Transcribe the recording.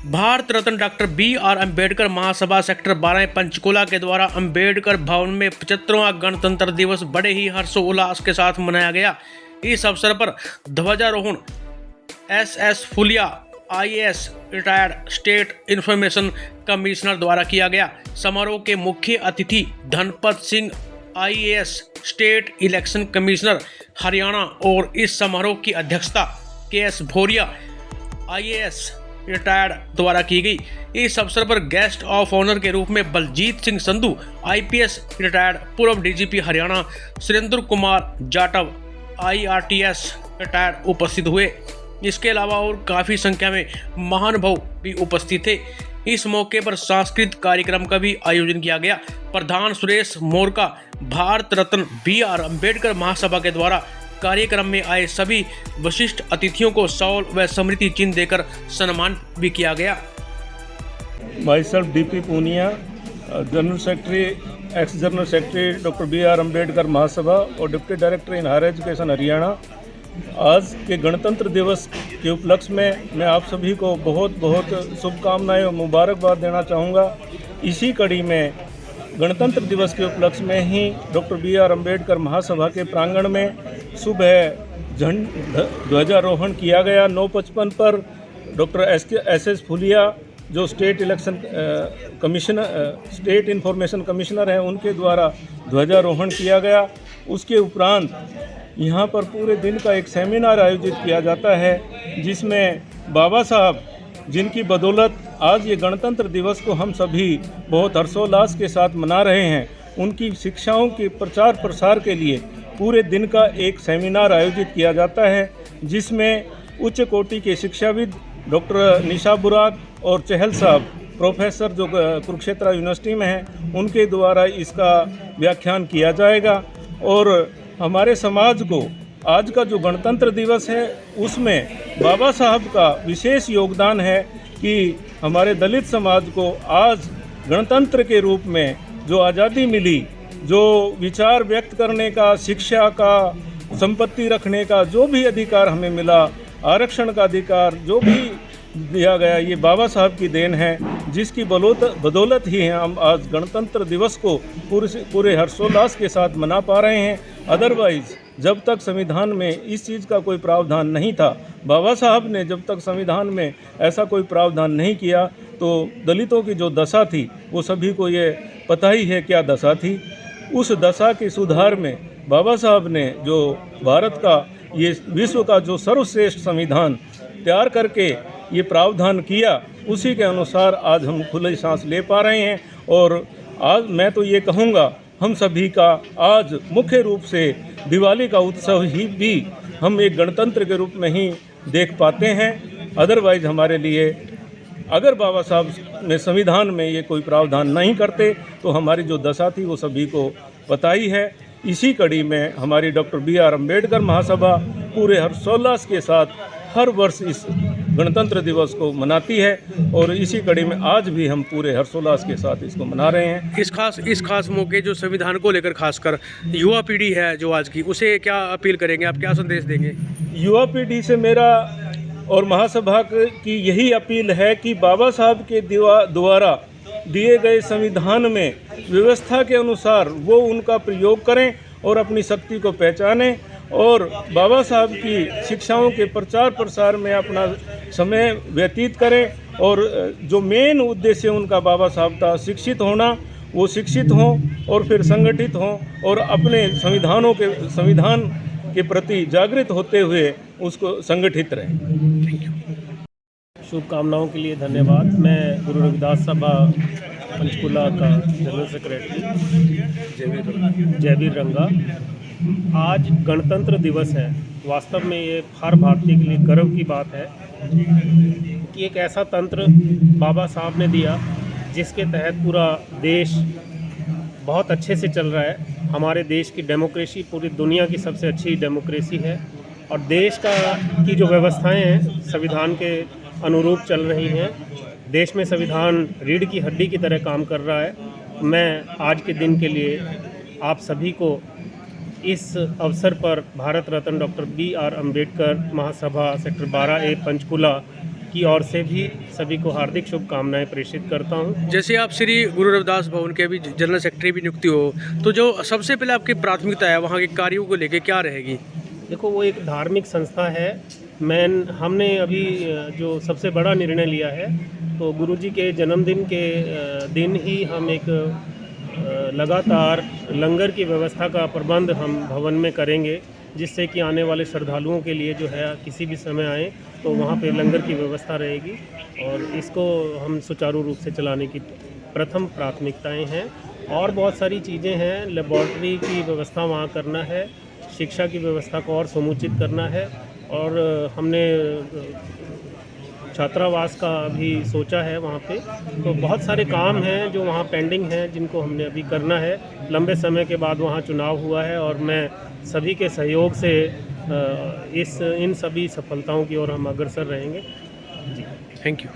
Bharat Ratna doctor B R. Ambedkar महासभा sector 12 Panchkula के द्वारा अम्बेडकर भवन में 75वां गणतंत्र दिवस बड़े ही हर्षोल्लास के साथ मनाया गया। इस अवसर पर ध्वजारोहण एस फुलिया IAS retired state information commissioner द्वारा किया गया। समारोह के मुख्य अतिथि Dhanpat Singh IAS state election commissioner Haryana और इस समारोह की अध्यक्षता KS भोरिया IAS रिटायर्ड द्वारा की गई। इस अवसर पर गेस्ट ऑफ ऑनर के रूप में बलजीत सिंह संधू IPS रिटायर्ड पूर्व DGP Haryana, Surendra Kumar Jatav IRTS retired उपस्थित हुए। इसके अलावा और काफ़ी संख्या में महानुभाव भी उपस्थित थे। इस मौके पर सांस्कृतिक कार्यक्रम का भी आयोजन किया गया। प्रधान सुरेश मोरका भारत रत्न B.R. अम्बेडकर महासभा के द्वारा कार्यक्रम में आए सभी विशिष्ट अतिथियों को शॉल व स्मृति चिन्ह देकर सम्मान भी किया गया। Myself DP Puniya, general secretary, ex general secretary doctor B.R. Ambedkar Mahasabha और deputy director in higher education Haryana. आज के गणतंत्र दिवस के उपलक्ष्य में मैं आप सभी को बहुत बहुत शुभकामनाएं और मुबारकबाद देना चाहूँगा। इसी कड़ी में गणतंत्र दिवस के उपलक्ष्य में ही डॉक्टर B.R. अम्बेडकर महासभा के प्रांगण में सुबह ध्वजारोहण किया गया। 9:55 पर डॉक्टर SS फुलिया जो state election commissioner state information commissioner हैं उनके द्वारा ध्वजारोहण किया गया। उसके उपरांत यहाँ पर पूरे दिन का एक सेमिनार आयोजित किया जाता है जिसमें बाबा साहब जिनकी बदौलत आज ये गणतंत्र दिवस को हम सभी बहुत हर्षोल्लास के साथ मना रहे हैं, उनकी शिक्षाओं के प्रचार प्रसार के लिए पूरे दिन का एक सेमिनार आयोजित किया जाता है जिसमें उच्च कोटि के शिक्षाविद डॉक्टर निशा बुराक और चहल साहब प्रोफेसर जो कुरुक्षेत्र यूनिवर्सिटी में हैं उनके द्वारा इसका व्याख्यान किया जाएगा। और हमारे समाज को आज का जो गणतंत्र दिवस है उसमें बाबा साहब का विशेष योगदान है कि हमारे दलित समाज को आज गणतंत्र के रूप में जो आज़ादी मिली, जो विचार व्यक्त करने का, शिक्षा का, संपत्ति रखने का जो भी अधिकार हमें मिला, आरक्षण का अधिकार जो भी दिया गया, ये बाबा साहब की देन है जिसकी बदौलत ही हम आज गणतंत्र दिवस को पूरे हर्षोल्लास के साथ मना पा रहे हैं। अदरवाइज़ जब तक संविधान में इस चीज़ का कोई प्रावधान नहीं था, बाबा साहब ने जब तक संविधान में ऐसा कोई प्रावधान नहीं किया तो दलितों की जो दशा थी वो सभी को ये पता ही है क्या दशा थी। उस दशा के सुधार में बाबा साहब ने जो भारत का ये विश्व का जो सर्वश्रेष्ठ संविधान तैयार करके ये प्रावधान किया, उसी के अनुसार आज हम खुली सांस ले पा रहे हैं। और आज मैं तो ये कहूँगा हम सभी का आज मुख्य रूप से दिवाली का उत्सव ही भी हम एक गणतंत्र के रूप में ही देख पाते हैं। अदरवाइज़ हमारे लिए अगर बाबा साहब ने संविधान में ये कोई प्रावधान नहीं करते तो हमारी जो दशा थी वो सभी को पता ही है। इसी कड़ी में हमारी डॉक्टर B.R. अम्बेडकर महासभा पूरे हर्षोल्लास के साथ हर वर्ष इस गणतंत्र दिवस को मनाती है और इसी कड़ी में आज भी हम पूरे हर्षोल्लास के साथ इसको मना रहे हैं। इस खास मौके जो संविधान को लेकर खासकर युवा पीढ़ी है जो आज की, उसे क्या अपील करेंगे आप, क्या संदेश देंगे? युवा पीढ़ी से मेरा और महासभा की यही अपील है कि बाबा साहब के द्वारा दिए गए संविधान में व्यवस्था के अनुसार वो उनका प्रयोग करें और अपनी शक्ति को पहचानें और बाबा साहब की शिक्षाओं के प्रचार प्रसार में अपना समय व्यतीत करें। और जो मेन उद्देश्य उनका बाबा साहब था शिक्षित होना, वो शिक्षित हों और फिर संगठित हों और अपने संविधान के प्रति जागृत होते हुए उसको संगठित रहें। शुभकामनाओं के लिए धन्यवाद। मैं गुरु रविदास सभा पंचकुला का जनरल सेक्रेटरी जयवीर रंगा। आज गणतंत्र दिवस है। वास्तव में ये हर भारतीय के लिए गर्व की बात है कि एक ऐसा तंत्र बाबा साहब ने दिया जिसके तहत पूरा देश बहुत अच्छे से चल रहा है। हमारे देश की डेमोक्रेसी पूरी दुनिया की सबसे अच्छी डेमोक्रेसी है और देश की जो व्यवस्थाएं हैं संविधान के अनुरूप चल रही हैं। देश में संविधान रीढ़ की हड्डी की तरह काम कर रहा है। मैं आज के दिन के लिए आप सभी को इस अवसर पर भारत रत्न डॉक्टर B.R. अम्बेडकर महासभा सेक्टर 12A पंचकुला की ओर से भी सभी को हार्दिक शुभकामनाएं प्रेषित करता हूं। जैसे आप श्री गुरु रविदास भवन के अभी जनरल सेक्रेटरी भी नियुक्ति हो, तो जो सबसे पहले आपकी प्राथमिकता है वहाँ के कार्यों को लेके क्या रहेगी? देखो, वो एक धार्मिक संस्था है। हमने अभी जो सबसे बड़ा निर्णय लिया है, तो गुरुजी के जन्मदिन के दिन ही हम एक लगातार लंगर की व्यवस्था का प्रबंध हम भवन में करेंगे, जिससे कि आने वाले श्रद्धालुओं के लिए जो है किसी भी समय आए तो वहाँ पे लंगर की व्यवस्था रहेगी, और इसको हम सुचारू रूप से चलाने की प्रथम प्राथमिकताएं हैं। और बहुत सारी चीज़ें हैं, लेबॉर्ट्री की व्यवस्था वहाँ करना है, शिक्षा की व्यवस्था को और समुचित करना है, और हमने छात्रावास का भी सोचा है वहाँ पे। तो बहुत सारे काम हैं जो वहाँ पेंडिंग हैं, जिनको हमने अभी करना है। लंबे समय के बाद वहाँ चुनाव हुआ है, और मैं सभी के सहयोग से इन सभी सफलताओं की ओर हम अग्रसर रहेंगे। जी, थैंक यू।